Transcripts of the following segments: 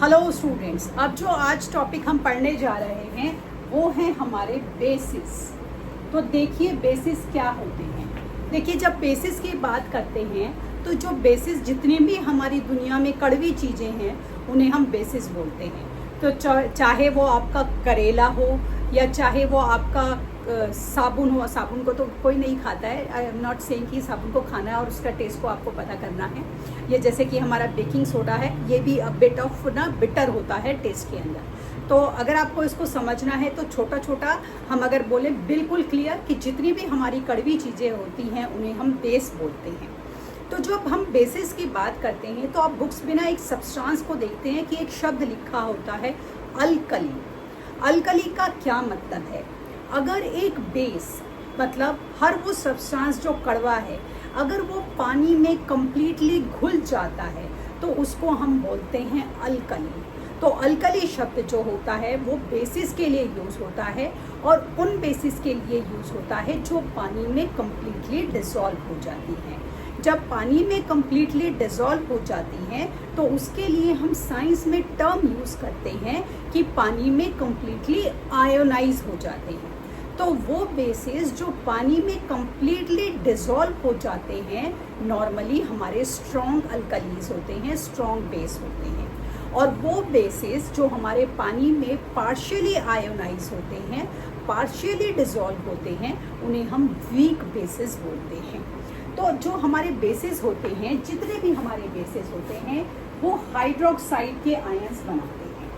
Hello students, अब जो आज टॉपिक हम पढ़ने जा रहे हैं वो हैं हमारे बेसिस। तो देखिए बेसिस क्या होते हैं। देखिए जब बेसिस की बात करते हैं तो जो बेसिस जितनी भी हमारी दुनिया में कड़वी चीज़ें हैं उन्हें हम बेसिस बोलते हैं। तो चाहे वो आपका करेला हो या चाहे वो आपका साबुन हो। साबुन को तो कोई नहीं खाता है, आई एम नॉट सेइंग कि साबुन को खाना है और उसका टेस्ट को आपको पता करना है। ये जैसे कि हमारा बेकिंग सोडा है, ये भी बिट ऑफ बिटर होता है टेस्ट के अंदर। तो अगर आपको इसको समझना है तो छोटा छोटा हम अगर बोलें बिल्कुल क्लियर कि जितनी भी हमारी कड़वी चीज़ें होती हैं उन्हें हम बेस बोलते हैं। तो जब हम बेसिस की बात करते हैं तो आप बुक्स में ना एक सब्सटेंस को देखते हैं कि एक शब्द लिखा होता है अल्कली। अल्कली का क्या मतलब है? अगर एक बेस मतलब हर वो सब्सटेंस जो कड़वा है अगर वो पानी में कंप्लीटली घुल जाता है तो उसको हम बोलते हैं अल्कली। तो अल्कली शब्द जो होता है वो बेसिस के लिए यूज़ होता है और उन बेसिस के लिए यूज़ होता है जो पानी में कंप्लीटली डिसॉल्व हो जाती हैं। जब पानी में कंप्लीटली डिसॉल्व हो जाती हैं तो उसके लिए हम साइंस में टर्म यूज़ करते हैं कि पानी में कंप्लीटली आयोनाइज हो जाते हैं। तो वो बेसिस जो पानी में कंप्लीटली डिसॉल्व हो जाते हैं नॉर्मली हमारे स्ट्रॉन्ग अल्कलीज होते हैं, स्ट्रॉन्ग बेस होते हैं। और वो बेसिस जो हमारे पानी में पार्शियली आयोनाइज होते हैं, पार्शियली डिसॉल्व होते हैं, उन्हें हम वीक बेसिस बोलते हैं। तो जो हमारे बेसिस होते हैं, जितने भी हमारे बेसिस होते हैं वो हाइड्रोक्साइड के आयंस बनाते हैं।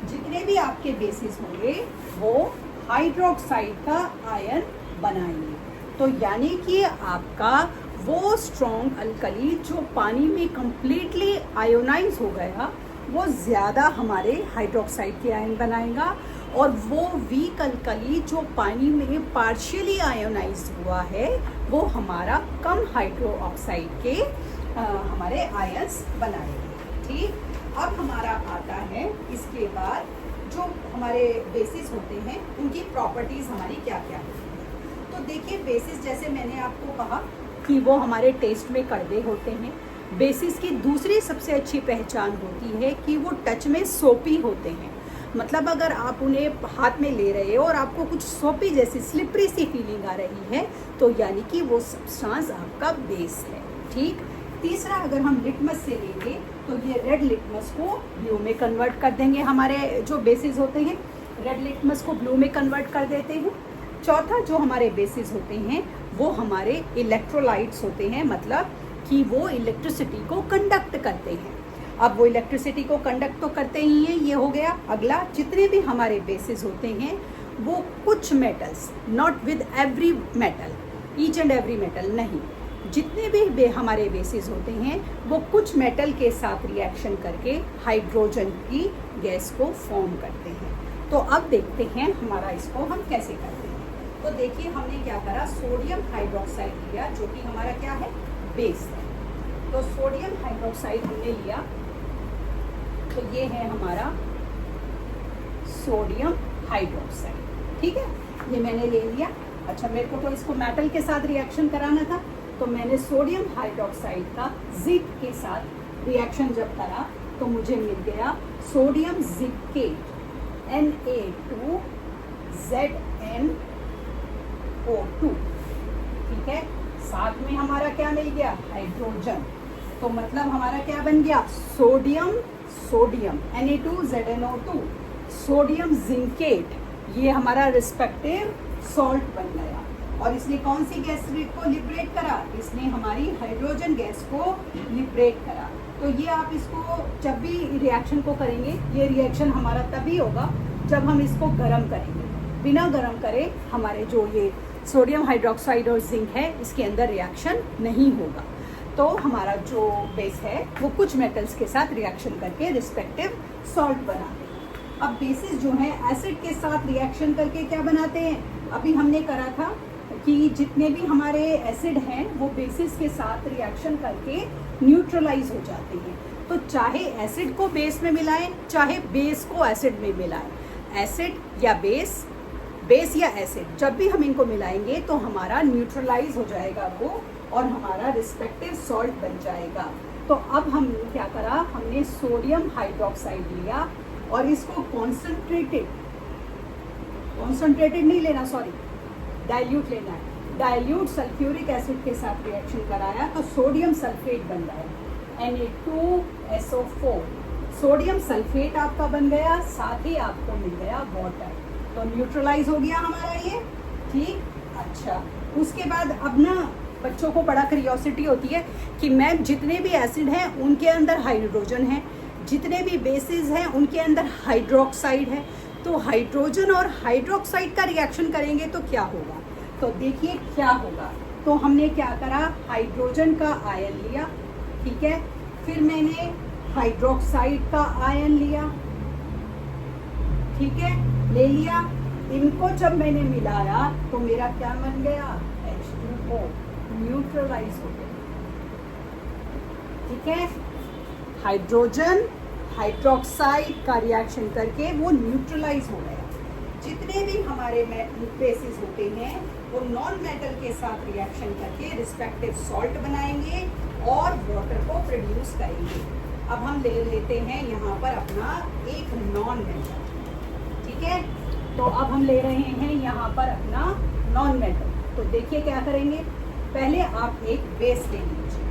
जितने भी आपके बेसिस होंगे वो हाइड्रोक्साइड का आयन बनाएंगे। तो यानी कि आपका वो स्ट्रॉन्ग अल्कली जो पानी में कंप्लीटली आयोनाइज हो गया वो ज़्यादा हमारे हाइड्रोक्साइड के आयन बनाएगा और वो वीक अल्कली जो पानी में पार्शियली आयोनाइज हुआ है वो हमारा कम हाइड्रोक्साइड के हमारे आयंस बनाएंगे। ठीक, अब हमारा आता है इसके बाद जो हमारे बेसिस होते हैं उनकी प्रॉपर्टीज़ हमारी क्या क्या होती हैं। तो देखिए बेसिस जैसे मैंने आपको कहा कि वो हमारे टेस्ट में कड़वे होते हैं। बेसिस की दूसरी सबसे अच्छी पहचान होती है कि वो टच में सोपी होते हैं। मतलब अगर आप उन्हें हाथ में ले रहे हो और आपको कुछ सोपी जैसी स्लिपरी सी फीलिंग आ रही है तो यानी कि वो सब्सटेंस आपका बेस है। ठीक, तीसरा अगर हम लिटमस से लेंगे तो ये रेड लिटमस को ब्लू में कन्वर्ट कर देंगे। हमारे जो बेसिस होते हैं रेड लिटमस को ब्लू में कन्वर्ट कर देते हैं। चौथा जो हमारे बेसिस होते हैं वो हमारे इलेक्ट्रोलाइट्स होते हैं, मतलब कि वो इलेक्ट्रिसिटी को कंडक्ट करते हैं। अब वो इलेक्ट्रिसिटी को कंडक्ट तो करते ही हैं, ये हो गया। अगला, जितने भी हमारे बेसिस होते हैं वो कुछ metals, not with every metal, each and every metal नहीं, जितने भी हमारे बेसिस होते हैं वो कुछ मेटल के साथ रिएक्शन करके हाइड्रोजन की गैस को फॉर्म करते हैं। तो अब देखते हैं हमारा इसको हम कैसे करते हैं। तो देखिए हमने क्या करा, सोडियम हाइड्रोक्साइड लिया जो कि हमारा क्या है, बेस है। तो सोडियम हाइड्रोक्साइड हमने लिया तो ये है हमारा सोडियम हाइड्रोक्साइड। ठीक है, ये मैंने ले लिया। अच्छा, मेरे को तो इसको मेटल के साथ रिएक्शन कराना था तो मैंने सोडियम हाइड्रोक्साइड का जिंक के साथ रिएक्शन जब करा तो मुझे मिल गया सोडियम जिंकेट Na2 ZnO2। ठीक है, साथ में हमारा क्या मिल गया, हाइड्रोजन। तो मतलब हमारा क्या बन गया, sodium sodium Na2 ZnO2 sodium zincate, ये हमारा रिस्पेक्टिव सॉल्ट बन गया। और इसने कौन सी गैस को लिबरेट करा, इसने हमारी हाइड्रोजन गैस को लिबरेट करा। तो ये आप इसको जब भी रिएक्शन को करेंगे, ये रिएक्शन हमारा तभी होगा जब हम इसको गर्म करेंगे। बिना गर्म करे हमारे जो ये सोडियम हाइड्रोक्साइड और जिंक है इसके अंदर रिएक्शन नहीं होगा। तो हमारा जो बेस है वो कुछ मेटल्स के साथ रिएक्शन करके रिस्पेक्टिव सॉल्ट बनाते हैं। अब बेसिस जो है एसिड के साथ रिएक्शन करके क्या बनाते हैं, अभी हमने करा था कि जितने भी हमारे एसिड हैं वो बेसिस के साथ रिएक्शन करके न्यूट्रलाइज हो जाते हैं। तो चाहे एसिड को बेस में मिलाएं चाहे बेस को एसिड में मिलाएं, एसिड या बेस, बेस या एसिड जब भी हम इनको मिलाएंगे तो हमारा न्यूट्रलाइज हो जाएगा वो और हमारा रिस्पेक्टिव सॉल्ट बन जाएगा। तो अब हमने क्या करा, हमने सोडियम हाइड्रोक्साइड लिया और इसको कॉन्सेंट्रेटेड नहीं लेना, सॉरी डाइल्यूट लेना है, डाइल्यूट सल्फ्यूरिक एसिड के साथ रिएक्शन कराया तो सोडियम सल्फेट बन गया Na2SO4। सोडियम सल्फेट आपका बन गया, साथ ही आपको मिल गया वाटर, तो न्यूट्रलाइज हो गया हमारा ये। ठीक, अच्छा उसके बाद अब ना बच्चों को बड़ा क्यूरियोसिटी होती है कि मैम जितने भी एसिड हैं उनके अंदर हाइड्रोजन है, जितने भी बेसिस हैं उनके अंदर हाइड्रोक्साइड है, तो हाइड्रोजन और हाइड्रोक्साइड का रिएक्शन करेंगे तो क्या होगा। तो देखिए क्या होगा, तो हमने क्या करा, हाइड्रोजन का आयन लिया, ठीक है, फिर मैंने हाइड्रोक्साइड का आयन लिया, ठीक है, ले लिया, इनको जब मैंने मिलाया तो मेरा क्या बन गया, H2O, न्यूट्रलाइज हो गया। ठीक है, हाइड्रोजन हाइड्रोक्साइड का रिएक्शन करके वो न्यूट्रलाइज हो गया। जितने भी हमारे बेसिस होते हैं वो नॉन मेटल के साथ रिएक्शन करके रिस्पेक्टिव सॉल्ट बनाएंगे और वाटर को प्रोड्यूस करेंगे। अब हम ले लेते हैं यहाँ पर अपना एक नॉन मेटल, ठीक है, तो अब हम ले रहे हैं यहाँ पर अपना नॉन मेटल। तो देखिए क्या करेंगे, पहले आप एक बेस ले लीजिए,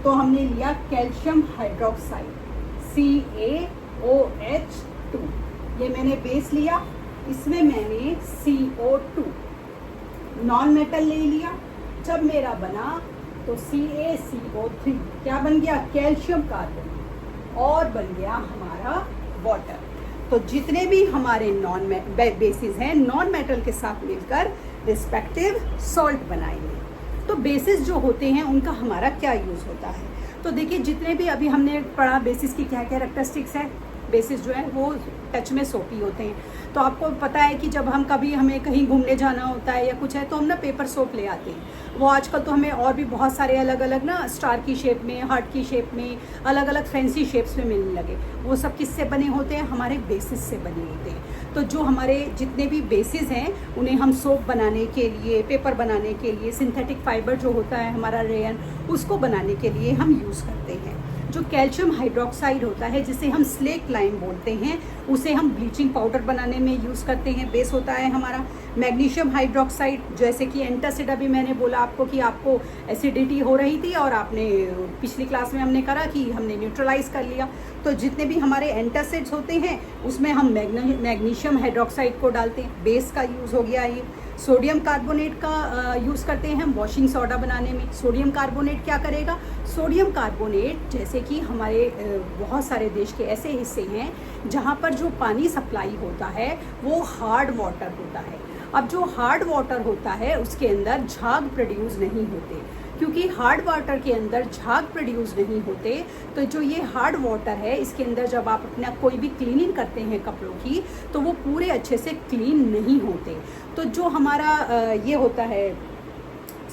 तो हमने लिया कैल्शियम हाइड्रोक्साइड CaOH2, ये मैंने बेस लिया, इसमें मैंने CO2 नॉन मेटल ले लिया, जब मेरा बना तो CaCO3 क्या बन गया, कैल्शियम कार्बन, और बन गया हमारा वाटर। तो जितने भी हमारे नॉन बेसिस हैं नॉन मेटल के साथ मिलकर रिस्पेक्टिव सॉल्ट बनाएंगे। तो बेसिस जो होते हैं उनका हमारा क्या यूज़ होता है, तो देखिए जितने भी अभी हमने पढ़ा बेसिस की क्या कैरेक्टरिस्टिक्स है। बेसिस जो है वो टच में सोपी होते हैं, तो आपको पता है कि जब हम कभी हमें कहीं घूमने जाना होता है या कुछ है तो हम ना पेपर सोप ले आते हैं। वो आजकल तो हमें और भी बहुत सारे अलग अलग ना स्टार की शेप में, हार्ट की शेप में, अलग अलग फैंसी शेप्स में मिलने लगे। वो सब किससे बने होते हैं, हमारे बेसिस से बने होते हैं। तो जो हमारे जितने भी बेसिस हैं उन्हें हम सोप बनाने के लिए, पेपर बनाने के लिए, सिंथेटिक फाइबर जो होता है हमारा रेयन, उसको बनाने के लिए हम यूज़ करते हैं। जो कैल्शियम हाइड्रोक्साइड होता है जिसे हम स्लेक लाइम बोलते हैं, उसे हम ब्लीचिंग पाउडर बनाने में यूज़ करते हैं, बेस होता है हमारा। मैग्नीशियम हाइड्रोक्साइड, जैसे कि एंटासिड, अभी मैंने बोला आपको कि आपको एसिडिटी हो रही थी और आपने पिछली क्लास में हमने करा कि हमने न्यूट्रलाइज कर लिया, तो जितने भी हमारे एंटासिड्स होते हैं उसमें हम मैग्नीशियम हाइड्रोक्साइड को डालते हैं, बेस का यूज़ हो गया ये। सोडियम कार्बोनेट का यूज़ करते हैं हम वॉशिंग सोडा बनाने में। सोडियम कार्बोनेट क्या करेगा, सोडियम कार्बोनेट जैसे कि हमारे बहुत सारे देश के ऐसे हिस्से हैं जहाँ पर जो पानी सप्लाई होता है वो हार्ड वाटर होता है। अब जो हार्ड वाटर होता है उसके अंदर झाग प्रोड्यूस नहीं होते, क्योंकि हार्ड वाटर के अंदर झाग प्रोड्यूस नहीं होते, तो जो ये हार्ड वाटर है इसके अंदर जब आप अपना कोई भी क्लीनिंग करते हैं कपड़ों की तो वो पूरे अच्छे से क्लीन नहीं होते। तो जो हमारा ये होता है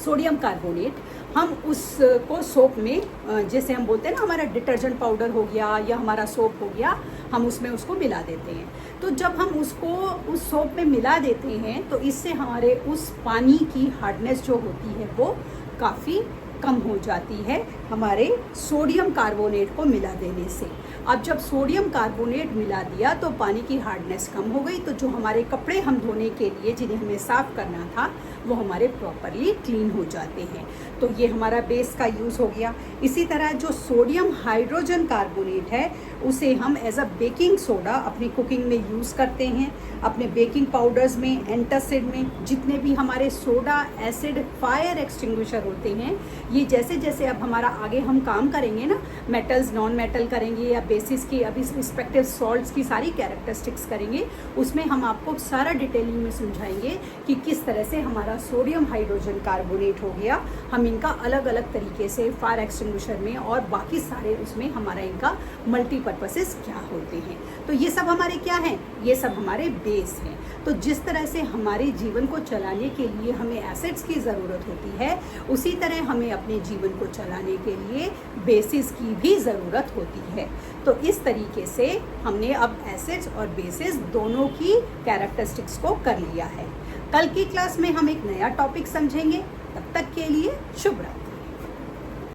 सोडियम कार्बोनेट, हम उसको सोप में, जैसे हम बोलते हैं ना हमारा डिटर्जेंट पाउडर हो गया या हमारा सोप हो गया, हम उसमें उसको मिला देते हैं। तो जब हम उसको उस सोप में मिला देते हैं तो इससे हमारे उस पानी की हार्डनेस जो होती है वो काफ़ी कम हो जाती है हमारे सोडियम कार्बोनेट को मिला देने से। अब जब सोडियम कार्बोनेट मिला दिया तो पानी की हार्डनेस कम हो गई, तो जो हमारे कपड़े हम धोने के लिए जिन्हें हमें साफ़ करना था वो हमारे प्रॉपरली क्लीन हो जाते हैं। तो ये हमारा बेस का यूज़ हो गया। इसी तरह जो सोडियम हाइड्रोजन कार्बोनेट है उसे हम एज अ बेकिंग सोडा अपनी कुकिंग में यूज़ करते हैं, अपने बेकिंग पाउडर्स में, एंटासिड में, जितने भी हमारे सोडा, एसिड, फायर एक्सटिंग्विशर होते हैं, ये जैसे जैसे अब हमारा आगे हम काम करेंगे ना, मेटल्स नॉन मेटल करेंगे या बेसिस की अभी रिस्पेक्टिव सॉल्ट्स की सारी कैरेक्टरिस्टिक्स करेंगे, उसमें हम आपको सारा डिटेलिंग में समझाएंगे कि किस तरह से हमारा सोडियम हाइड्रोजन कार्बोनेट हो गया, हम इनका अलग अलग तरीके से फायर एक्सटिंग्विशर में और बाकी सारे उसमें हमारा इनका मल्टीपर्पसेस क्या होते हैं। तो ये सब हमारे क्या हैं, ये सब हमारे बेस हैं। तो जिस तरह से हमारे जीवन को चलाने के लिए हमें एसिड्स की ज़रूरत होती है, उसी तरह हमें अपने जीवन को चलाने के लिए बेसिस की भी ज़रूरत होती है। तो इस तरीके से हमने अब एसिड्स और बेसिस दोनों की कैरेक्टरिस्टिक्स को कर लिया है। कल की क्लास में हम एक नया टॉपिक समझेंगे। तब तक के लिए शुभ रात्रि।